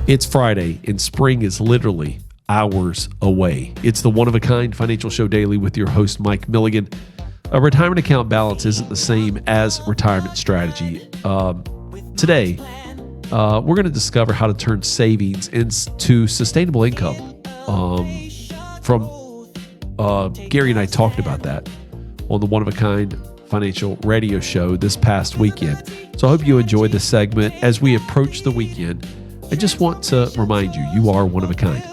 It's Friday, and spring is literally hours away. It's the one-of-a-kind Financial Show Daily with your host, Mike Milligan. A retirement account balance isn't the same as retirement strategy. Today, we're going to discover how to turn savings into sustainable income. Gary and I talked about that on the one-of-a-kind financial radio show this past weekend. So I hope you enjoyed this segment. As we approach the weekend, I just want to remind you, you are one of a kind.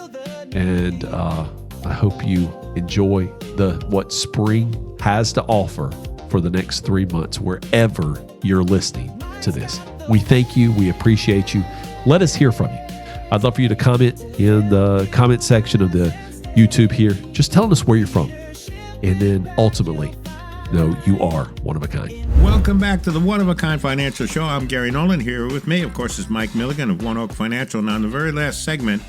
And I hope you enjoy what spring has to offer for the next 3 months, wherever you're listening to this. We thank you. We appreciate you. Let us hear from you. I'd love for you to comment in the comment section of the YouTube here, just telling us where you're from. And then ultimately, no, you are one of a kind. Welcome back to the One of a Kind Financial Show. I'm Gary Nolan. Here with me, of course, is Mike Milligan of One Oak Financial. Now, in the very last segment,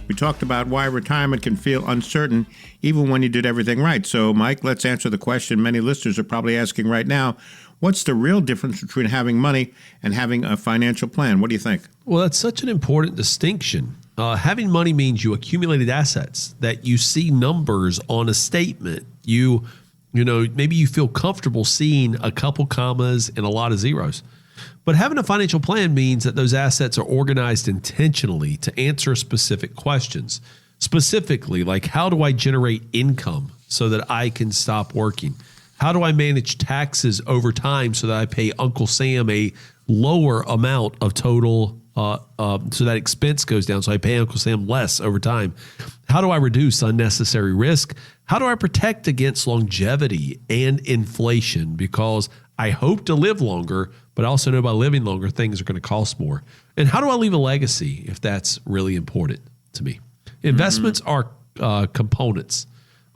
we talked about why retirement can feel uncertain even when you did everything right. So, Mike, let's answer the question many listeners are probably asking right now. What's the real difference between having money and having a financial plan? What do you think? Well, that's such an important distinction. Having money means you accumulated assets, that you see numbers on a statement. Maybe you feel comfortable seeing a couple commas and a lot of zeros. But having a financial plan means that those assets are organized intentionally to answer specific questions. Specifically, like, how do I generate income so that I can stop working? How do I manage taxes over time so that I pay Uncle Sam a lower amount of total, so that expense goes down, so I pay Uncle Sam less over time? How do I reduce unnecessary risk? How do I protect against longevity and inflation? Because I hope to live longer, but I also know by living longer, things are going to cost more. And how do I leave a legacy if that's really important to me? Investments are components.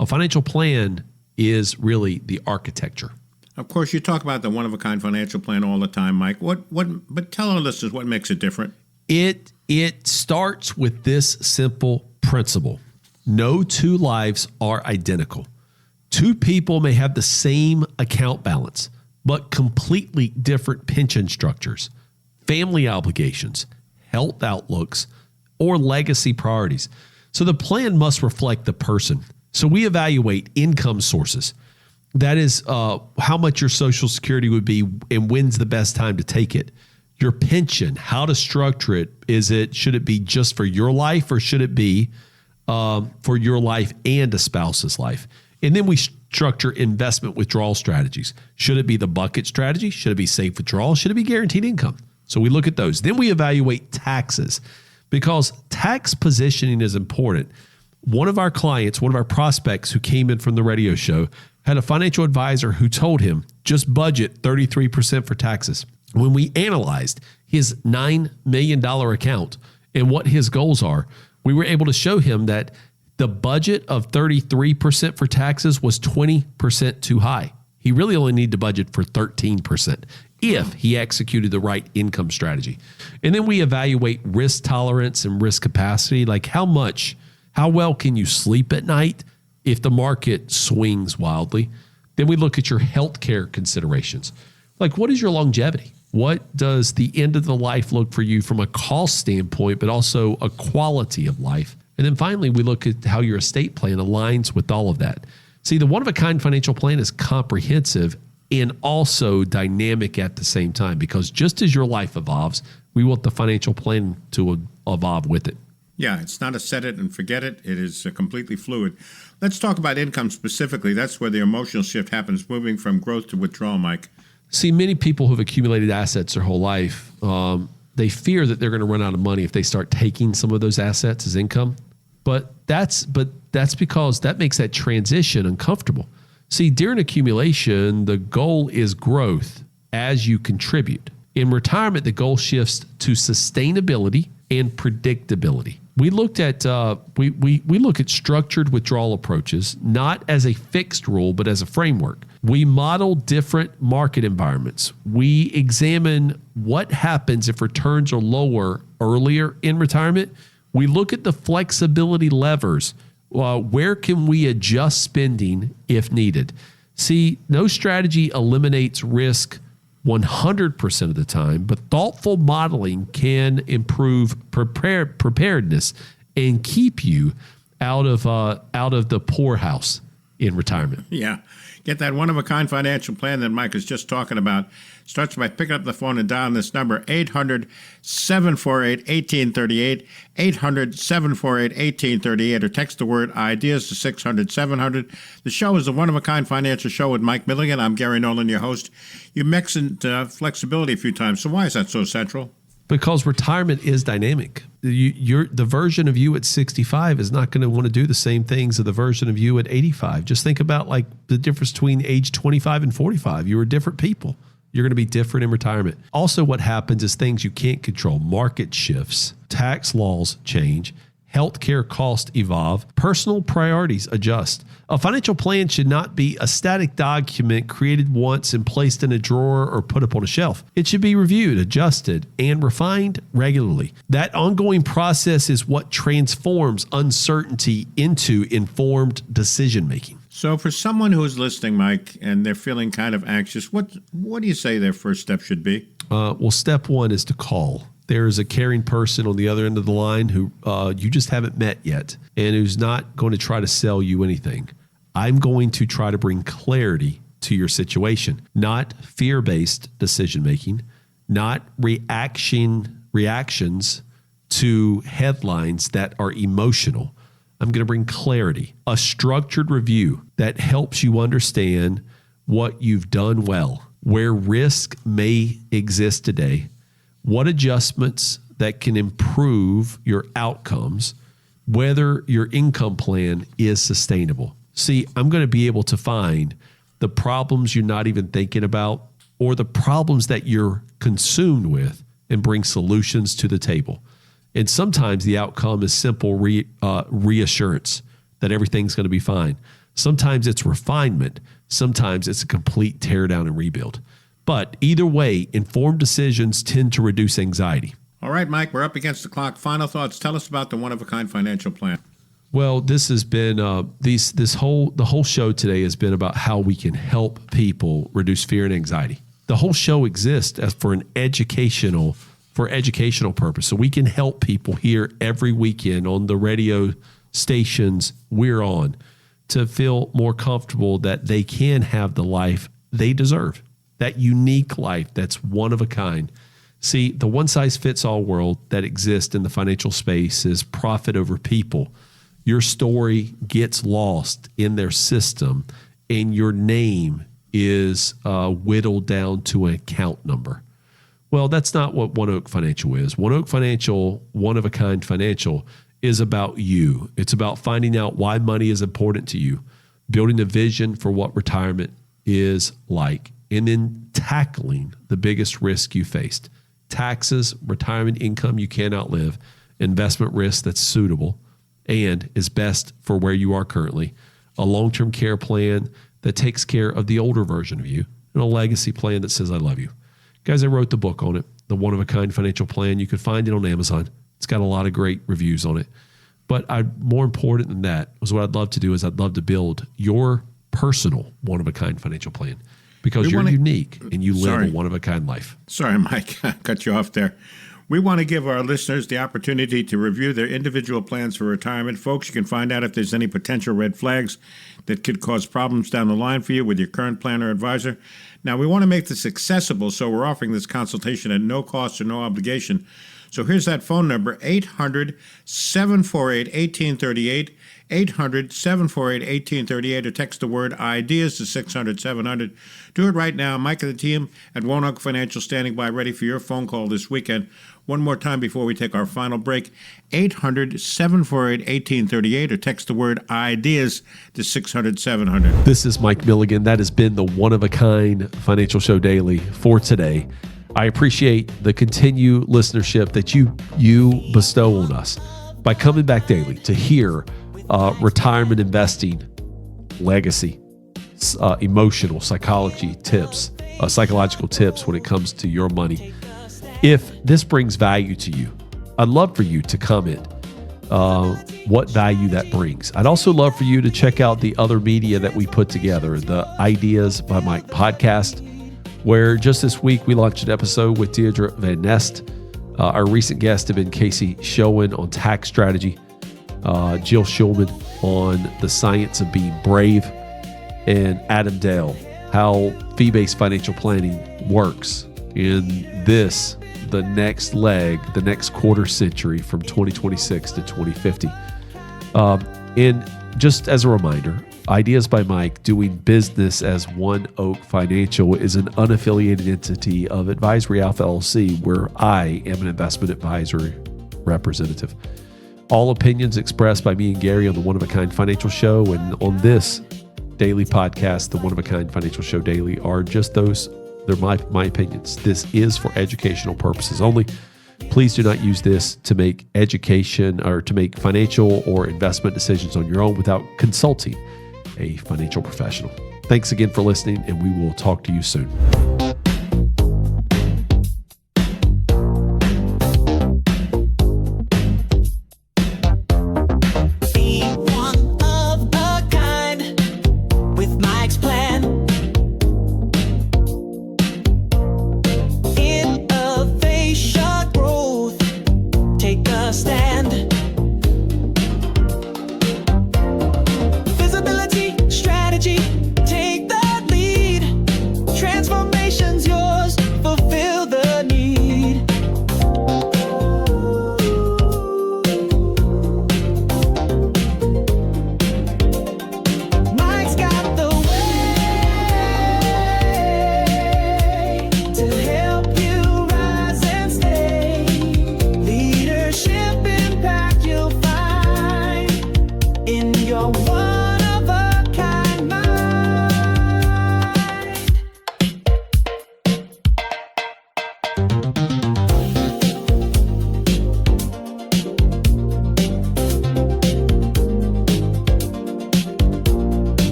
A financial plan is really the architecture. Of course, you talk about the one-of-a-kind financial plan all the time, Mike. But tell our listeners what makes it different. It starts with this simple principle. No two lives are identical. Two people may have the same account balance, but completely different pension structures, family obligations, health outlooks, or legacy priorities. So the plan must reflect the person. So we evaluate income sources. That is how much your Social Security would be and when's the best time to take it. Your pension, how to structure it. Should it be just for your life, or should it be for your life and a spouse's life? And then we structure investment withdrawal strategies. Should it be the bucket strategy? Should it be safe withdrawal? Should it be guaranteed income? So we look at those. Then we evaluate taxes, because tax positioning is important. One of our clients, one of our prospects who came in from the radio show, had a financial advisor who told him, just budget 33% for taxes. When we analyzed his $9 million account and what his goals are, we were able to show him that the budget of 33% for taxes was 20% too high. He really only needed to budget for 13% if he executed the right income strategy. And then we evaluate risk tolerance and risk capacity, like how well can you sleep at night if the market swings wildly? Then we look at your healthcare considerations. Like, what is your longevity? What does the end of the life look for you from a cost standpoint, but also a quality of life? And then finally, we look at how your estate plan aligns with all of that. See, the one-of-a-kind financial plan is comprehensive and also dynamic at the same time, because just as your life evolves, we want the financial plan to evolve with it. Yeah, it's not a set it and forget it. It is completely fluid. Let's talk about income specifically. That's where the emotional shift happens, moving from growth to withdrawal, Mike. See, many people who've accumulated assets their whole life, they fear that they're going to run out of money if they start taking some of those assets as income. But that's because that makes that transition uncomfortable. See, during accumulation, the goal is growth as you contribute. In retirement, the goal shifts to sustainability and predictability. We looked at we look at structured withdrawal approaches, not as a fixed rule, but as a framework. We model different market environments. We examine what happens if returns are lower earlier in retirement. We look at the flexibility levers. Where can we adjust spending if needed? See, no strategy eliminates risk 100% of the time, but thoughtful modeling can improve preparedness and keep you out of the poorhouse in retirement. Yeah. Get that one-of-a-kind financial plan that Mike is just talking about. Starts by picking up the phone and dialing this number, 800-748-1838, 800-748-1838, or text the word IDEAS to 600-700. The show is the one-of-a-kind financial show with Mike Milligan. I'm Gary Nolan, your host. You mentioned flexibility a few times, so why is that so central? Because retirement is dynamic. The version of you at 65 is not going to want to do the same things as the version of you at 85. Just think about like the difference between age 25 and 45. You were different people. You're going to be different in retirement. Also, what happens is things you can't control. Market shifts, tax laws change, healthcare costs evolve, personal priorities adjust. A financial plan should not be a static document created once and placed in a drawer or put up on a shelf. It should be reviewed, adjusted, and refined regularly. That ongoing process is what transforms uncertainty into informed decision-making. So for someone who is listening, Mike, and they're feeling kind of anxious, what do you say their first step should be? Well, step one is to call. There's a caring person on the other end of the line who you just haven't met yet and who's not going to try to sell you anything. I'm going to try to bring clarity to your situation, not fear-based decision-making, not reactions to headlines that are emotional. I'm going to bring clarity, a structured review that helps you understand what you've done well, where risk may exist today, what adjustments that can improve your outcomes, whether your income plan is sustainable. See, I'm going to be able to find the problems you're not even thinking about or the problems that you're consumed with and bring solutions to the table. And sometimes the outcome is simple reassurance that everything's going to be fine. Sometimes it's refinement. Sometimes it's a complete tear down and rebuild. But either way, informed decisions tend to reduce anxiety. All right, Mike, we're up against the clock. Final thoughts. Tell us about the one-of-a-kind financial plan. Well, this has been the whole show today has been about how we can help people reduce fear and anxiety. The whole show exists as for educational purpose, so we can help people here every weekend on the radio stations we're on to feel more comfortable that they can have the life they deserve. That unique life that's one of a kind. See, the one-size-fits-all world that exists in the financial space is profit over people. Your story gets lost in their system, and your name is whittled down to an account number. Well, that's not what One Oak Financial is. One Oak Financial, one-of-a-kind financial, is about you. It's about finding out why money is important to you, building a vision for what retirement is like, and then tackling the biggest risk you faced. Taxes, retirement income you can't outlive, investment risk that's suitable and is best for where you are currently, a long-term care plan that takes care of the older version of you, and a legacy plan that says, I love you. Guys, I wrote the book on it, The One-of-a-Kind Financial Plan. You can find it on Amazon. It's got a lot of great reviews on it. But more important than that was what I'd love to do is I'd love to build your personal one-of-a-kind financial plan. Because you're unique and you live a one-of-a-kind life. Sorry, Mike, I cut you off there. We want to give our listeners the opportunity to review their individual plans for retirement. Folks, you can find out if there's any potential red flags that could cause problems down the line for you with your current plan or advisor. Now, we want to make this accessible, so we're offering this consultation at no cost or no obligation. So here's that phone number, 800-748-1838, 800-748-1838, or text the word IDEAS to 600-700. Do it right now. Mike and the team at One Oak Financial standing by ready for your phone call this weekend. One more time before we take our final break, 800-748-1838, or text the word IDEAS to 600-700. This is Mike Milligan. That has been the One-of-a-Kind Financial Show Daily for today. I appreciate the continued listenership that you bestow on us by coming back daily to hear retirement investing, legacy, emotional, psychological tips when it comes to your money. If this brings value to you, I'd love for you to comment what value that brings. I'd also love for you to check out the other media that we put together, the Ideas by Mike podcast, where just this week we launched an episode with Deirdre Van Nest. Our recent guests have been Casey Schoen on tax strategy, Jill Schulman on the science of being brave, and Adam Dale, how fee-based financial planning works in the next leg, the next quarter century from 2026 to 2050. And just as a reminder, Ideas by Mike, doing business as One Oak Financial, is an unaffiliated entity of Advisory Alpha LLC, where I am an investment advisory representative. All opinions expressed by me and Gary on the One of a Kind Financial Show and on this daily podcast, the One of a Kind Financial Show Daily, are just those. They're my opinions. This is for educational purposes only. Please do not use this to make education or to make financial or investment decisions on your own without consulting a financial professional. Thanks again for listening, and we will talk to you soon.